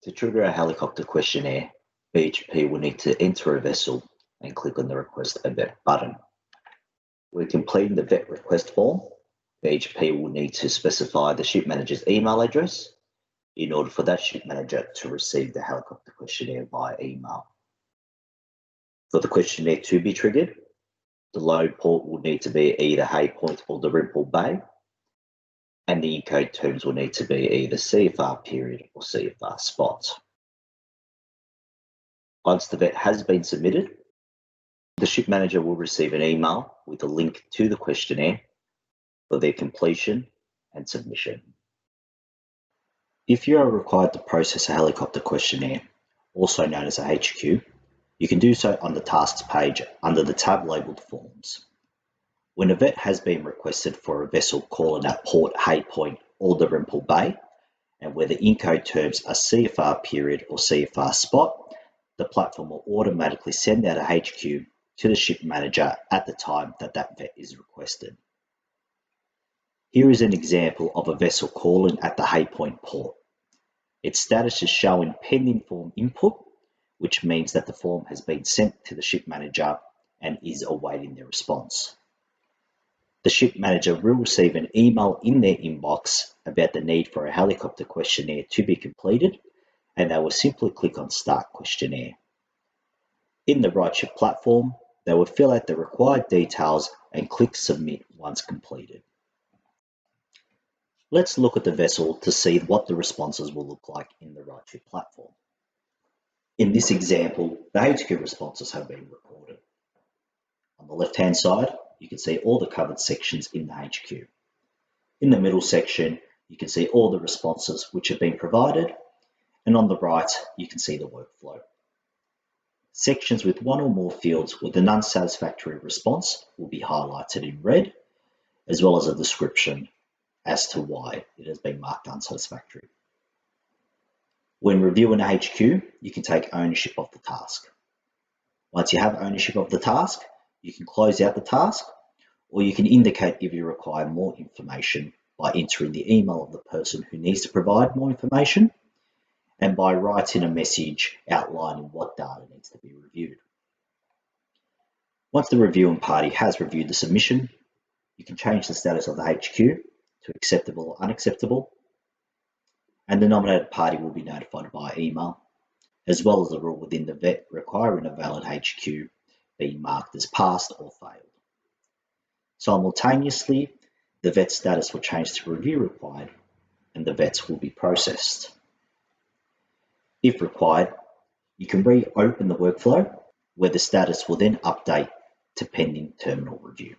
To trigger a helicopter questionnaire, BHP will need to enter a vessel and click on the Request a Vet button. When completing the vet request form, BHP will need to specify the ship manager's email address in order for that ship manager to receive the helicopter questionnaire via email. For the questionnaire to be triggered, the load port will need to be either Hay Point or Dalrymple Bay, and the encode terms will need to be either CFR period or CFR spot. Once the vet has been submitted, the ship manager will receive an email with a link to the questionnaire for their completion and submission. If you are required to process a helicopter questionnaire, also known as a HQ, you can do so on the Tasks page under the tab labelled Forms. When a vet has been requested for a vessel calling at Port Hay Point or Dalrymple Bay, and where the encode terms are CFR period or CFR spot, the platform will automatically send out a HQ to the ship manager at the time that vet is requested. Here is an example of a vessel calling at the Hay Point port. Its status is showing pending form input, which means that the form has been sent to the ship manager and is awaiting their response. The ship manager will receive an email in their inbox about the need for a helicopter questionnaire to be completed, and they will simply click on Start Questionnaire. In the RightShip platform, they will fill out the required details and click Submit once completed. Let's look at the vessel to see what the responses will look like in the RightShip platform. In this example, the HQ responses have been recorded. On the left-hand side, you can see all the covered sections in the HQ. In the middle section, you can see all the responses which have been provided, and on the right, you can see the workflow. Sections with one or more fields with an unsatisfactory response will be highlighted in red, as well as a description as to why it has been marked unsatisfactory. When reviewing a HQ, you can take ownership of the task. Once you have ownership of the task, you can close out the task, or you can indicate if you require more information by entering the email of the person who needs to provide more information, and by writing a message outlining what data needs to be reviewed. Once the reviewing party has reviewed the submission, you can change the status of the HQ to acceptable or unacceptable, and the nominated party will be notified by email, as well as the rule within the vet requiring a valid HQ being marked as passed or failed. Simultaneously, the vet status will change to review required, and the vets will be processed. If required, you can reopen the workflow, where the status will then update to pending terminal review.